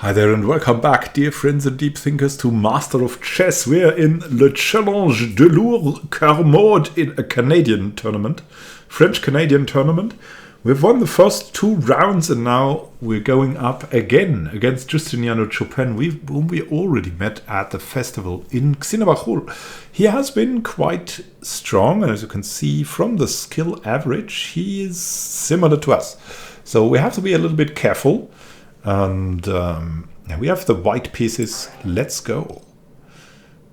Hi there and welcome back, dear friends and deep thinkers, to Master of Chess. We're in Le Challenge de Lourdes Kermode in a Canadian tournament, French-Canadian tournament. We've won the first 2 rounds and now we're going up again against Justiniano Chopen, whom we already met at the festival in Xinabajul. He has been quite strong, and as you can see from the skill average, he is similar to us. So we have to be a little bit careful. And we have the white pieces. Let's go.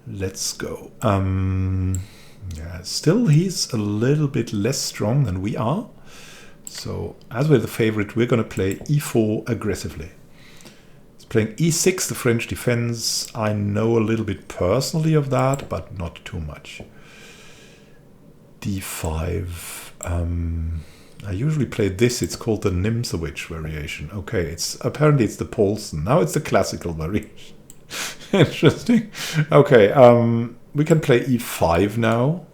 Let's go. Yeah, still he's a little bit less strong than we are. So as we're the favorite, we're going to play e4 aggressively. He's playing e6, the French defense. I know a little bit personally of that, but not too much. d5. I usually play this. It's called the Nimzowitsch variation. Okay, apparently it's the Paulson. Now it's the classical variation. Interesting. Okay, we can play e5 now.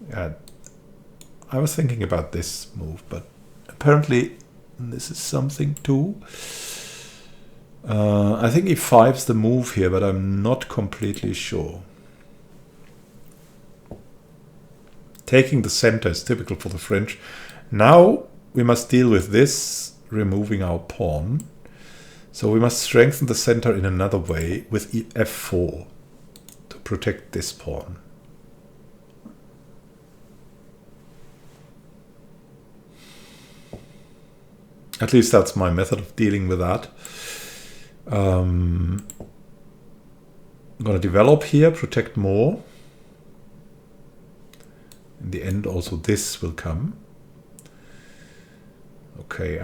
I was thinking about this move, but apparently this is something too. I think e5's the move here, but I'm not completely sure. Taking the center is typical for the French. Now we must deal with this, removing our pawn. So we must strengthen the center in another way with f4 to protect this pawn. At least that's my method of dealing with that. I'm going to develop here, protect more. In the end also this will come. Okay,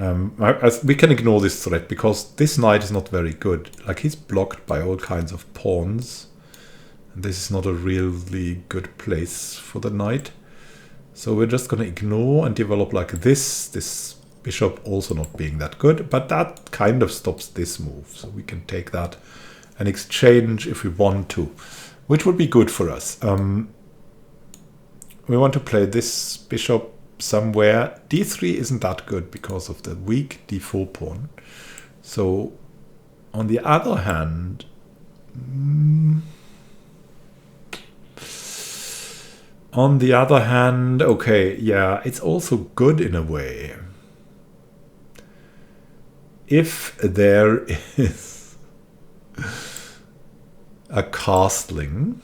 we can ignore this threat because this knight is not very good. Like, he's blocked by all kinds of pawns. And this is not a really good place for the knight. So we're just going to ignore and develop like this. This bishop also not being that good. But that kind of stops this move. So we can take that and exchange if we want to. Which would be good for us. We want to play this bishop somewhere. d3 isn't that good because of the weak d4 pawn. So on the other hand, okay, yeah, it's also good in a way. If there is a castling,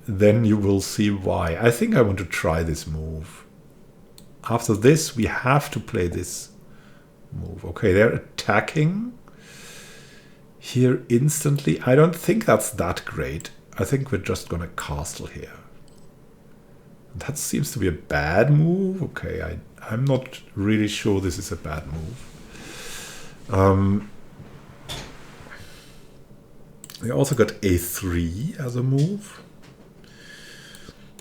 then you will see why. I think I want to try this move. After this, we have to play this move. Okay, they're attacking here instantly. I don't think that's that great. I think we're just going to castle here. That seems to be a bad move. Okay, I'm not really sure this is a bad move. We also got a3 as a move.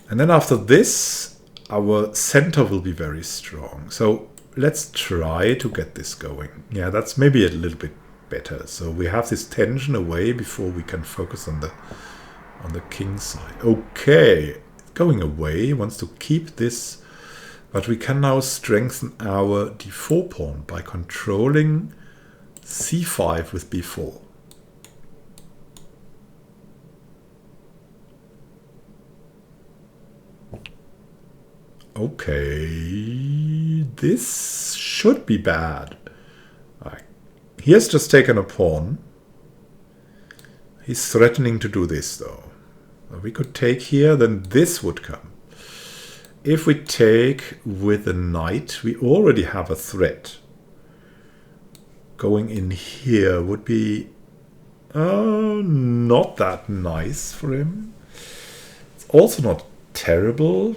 And then after this, our center will be very strong. So let's try to get this going. Yeah, that's maybe a little bit better. So we have this tension away before we can focus on the king side. Okay, going away, wants to keep this, but we can now strengthen our d4 pawn by controlling c5 with b4. Okay, this should be bad. He has just taken a pawn. He's threatening to do this though. We could take here, then this would come. If we take with a knight, we already have a threat. Going in here would be not that nice for him. It's also not terrible.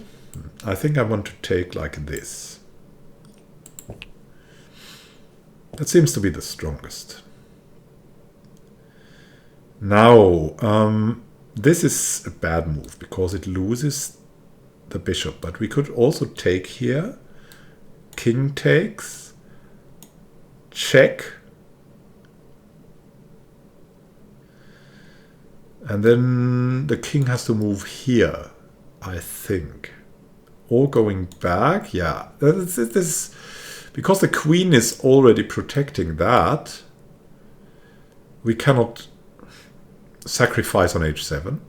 I think I want to take like this. That seems to be the strongest. Now, this is a bad move because it loses the bishop. But we could also take here. King takes. Check. And then the king has to move here, I think. Or going back, yeah. This, because the queen is already protecting that, we cannot sacrifice on h7.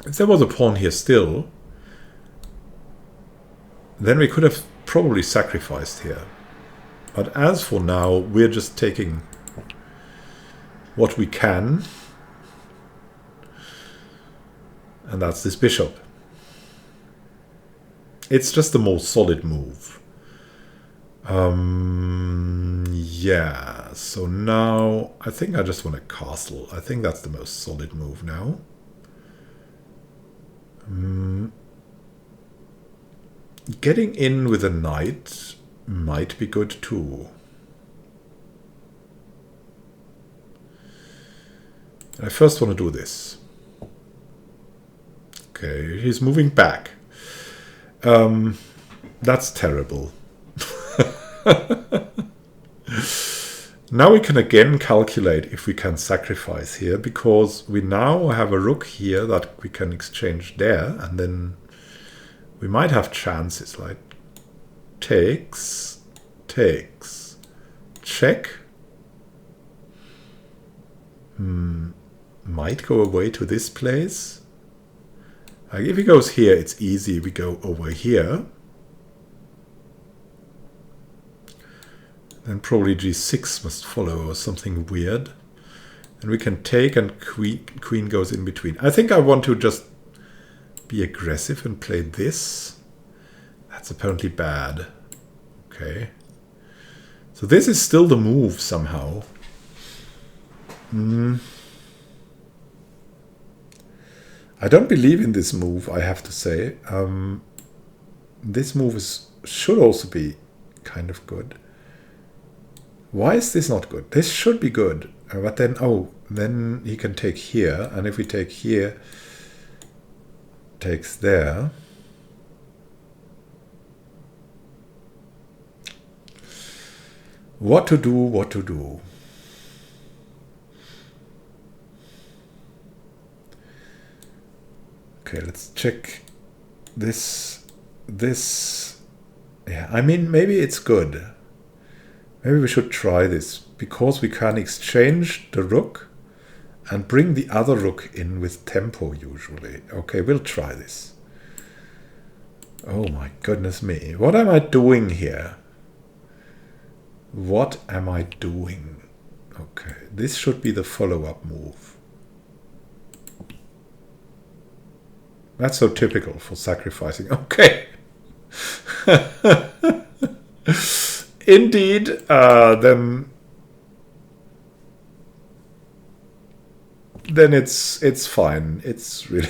If there was a pawn here still, then we could have probably sacrificed here. But as for now, we're just taking what we can. And that's this bishop. It's just the most solid move. Yeah, so now I think I just want a castle. I think that's the most solid move now. Getting in with a knight might be good too. I first want to do this. Okay, he's moving back. That's terrible. Now we can again calculate if we can sacrifice here, because we now have a rook here that we can exchange there, and then we might have chances like takes, check. Might go away to this place. Like if he goes here, it's easy. We go over here. Then probably g6 must follow or something weird. And we can take and queen goes in between. I think I want to just be aggressive and play this. That's apparently bad. Okay. So this is still the move somehow. I don't believe in this move, I have to say. This move should also be kind of good. Why is this not good? This should be good. But then, then he can take here. And if we take here, takes there. What to do, what to do. Okay, let's check this. Yeah, I mean, maybe it's good. Maybe we should try this, because we can exchange the rook and bring the other rook in with tempo usually. Okay, we'll try this. Oh my goodness me. What am I doing here? What am I doing? Okay, this should be the follow-up move. That's so typical for sacrificing. Okay. Indeed, then it's fine. It's really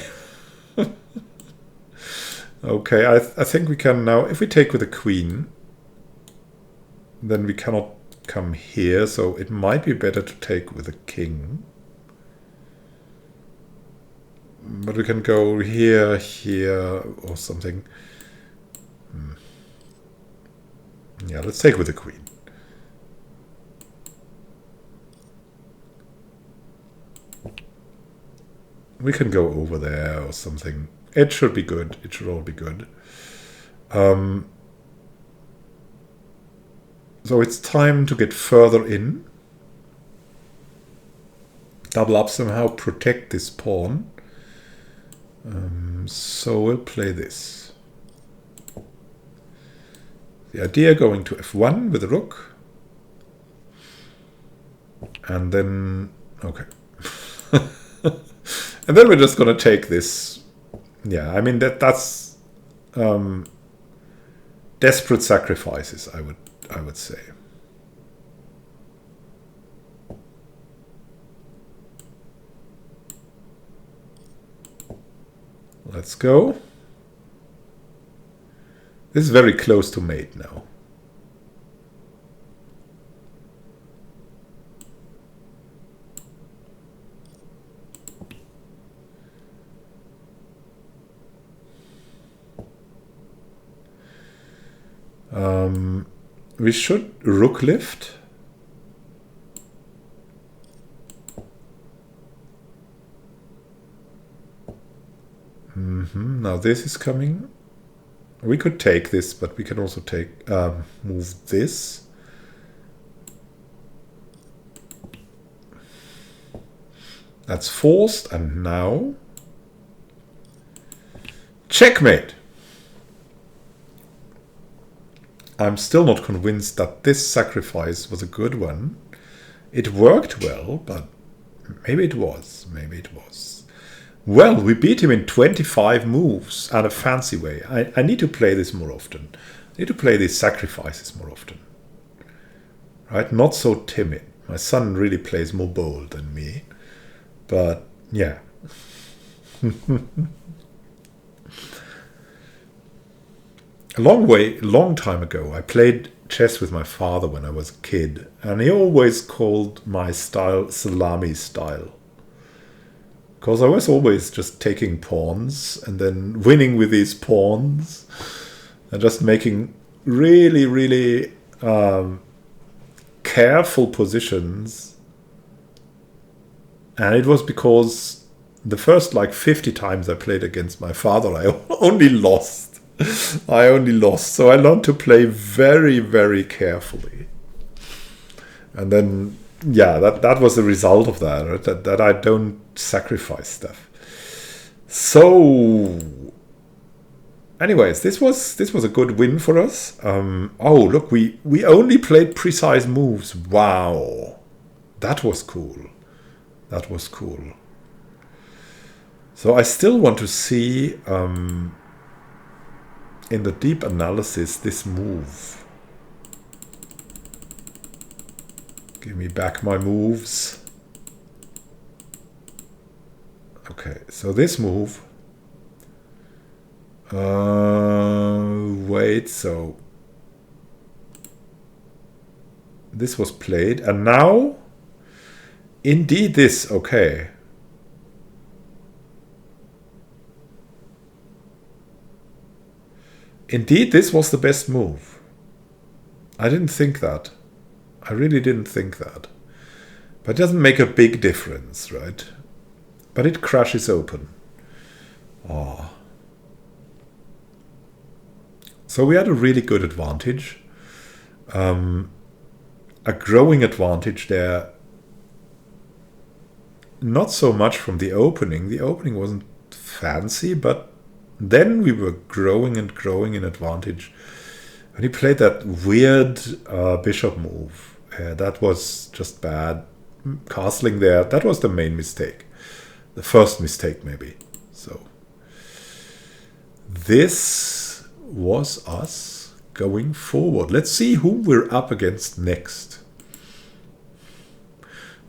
okay. I think we can now. If we take with a queen, then we cannot come here. So it might be better to take with a king. But we can go here, here, or something. Yeah, let's take with the queen. We can go over there or something. It should be good. It should all be good. So it's time to get further in. Double up somehow, protect this pawn. So we'll play this. The idea going to f1 with the rook. And then, okay. And then we're just going to take this. Yeah, I mean, that's desperate sacrifices, I would say. Let's go. This is very close to mate now. We should rook lift. Now this is coming. We could take this, but we can also take move this. That's forced, and now checkmate. I'm still not convinced that this sacrifice was a good one. It worked well, but maybe it was. Maybe it was. Well, we beat him in 25 moves and a fancy way. I need to play this more often. I need to play these sacrifices more often. Right? Not so timid. My son really plays more bold than me. But, yeah. A long time ago, I played chess with my father when I was a kid, and he always called my style salami style. Because I was always just taking pawns and then winning with these pawns and just making really, really careful positions. And it was because the first like 50 times I played against my father, I only lost. So I learned to play very, very carefully. And then, yeah, that was the result of that, right? That I don't sacrifice stuff. So, anyways, this was a good win for us. Oh, look, we only played precise moves. Wow. That was cool. That was cool. So I still want to see... in the deep analysis, this move. Give me back my moves. Okay, so this move. Wait, so this was played, and now, indeed this, okay. Indeed, this was the best move. I didn't think that. I really didn't think that. But it doesn't make a big difference, right? But it crashes open. Oh. So we had a really good advantage. A growing advantage there. Not so much from the opening. The opening wasn't fancy, but then we were growing and growing in advantage. And he played that weird bishop move. That was just bad. Castling there, that was the main mistake. The first mistake, maybe. So this was us going forward. Let's see who we're up against next.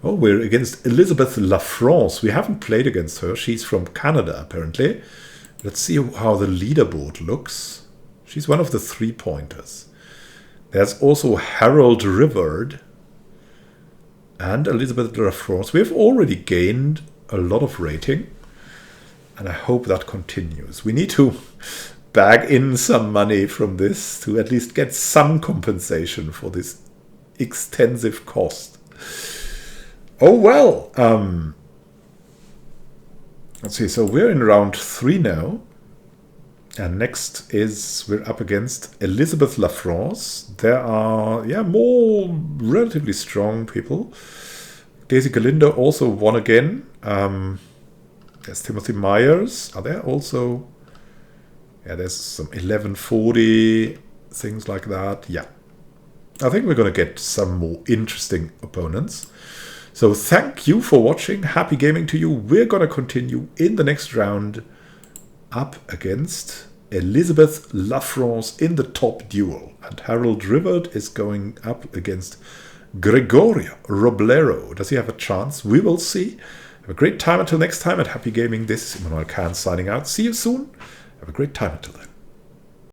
Oh, we're against Elizabeth Lafrance. We haven't played against her. She's from Canada, apparently. Let's see how the leaderboard looks. She's one of the 3-pointers. There's also Harold Rivard and Elizabeth Lafrance. We've already gained a lot of rating, and I hope that continues. We need to bag in some money from this to at least get some compensation for this extensive cost. Oh well. Let's see, so we're in round 3 now. And next is, we're up against Elizabeth Lafrance. There are, more relatively strong people. Daisy Galindo also won again. There's Timothy Myers. Are there also... Yeah, there's some 1140, things like that. Yeah. I think we're going to get some more interesting opponents. So thank you for watching. Happy gaming to you. We're going to continue in the next round up against Elizabeth Lafrance in the top duel. And Harold Rivard is going up against Gregorio Roblero. Does he have a chance? We will see. Have a great time until next time, and happy gaming. This is Immanuel Khan signing out. See you soon. Have a great time until then.